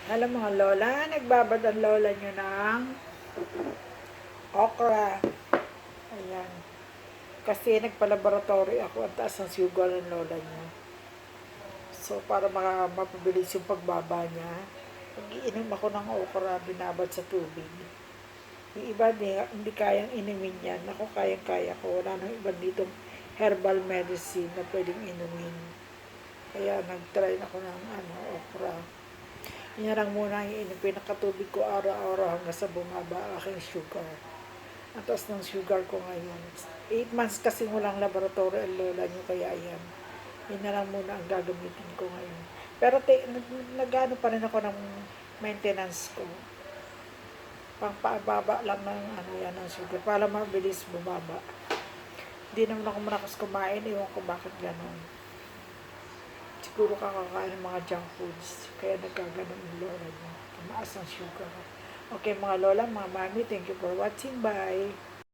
Alam mga lola, nagbabad ang lola nyo ng okra. Ayan. Kasi nagpa-laboratory ako, ang taas ng sugar ng lola nyo. So, para mapabilis yung pagbaba niya, mag-iinom ako ng okra, binabad sa tubig. Yung iba hindi kayang inumin yan. Ako kayang-kaya ko. Wala nang iba ditong herbal medicine na pwedeng inumin. Kaya nag-try ako ng okra. Yan lang muna yung pinakatubig ko araw-araw hanggang sa bumaba ang aking sugar. Ang taas ng sugar ko ngayon. 8 months kasi walang laboratory ang lola nyo, kaya yan. Yan na lang muna ang gagamitin ko ngayon. Pero nag-ano pa rin ako ng maintenance ko. Pangpababa lang ng yan ng sugar para mabilis bumaba. Hindi naman ako malakas kumain, ewan ko bakit gano'n. Siguro kakakain ng mga junk foods. Kaya nagkaganon yung lola niya. Tumaas ang sugar. Okay mga lola, mga mami, thank you for watching. Bye!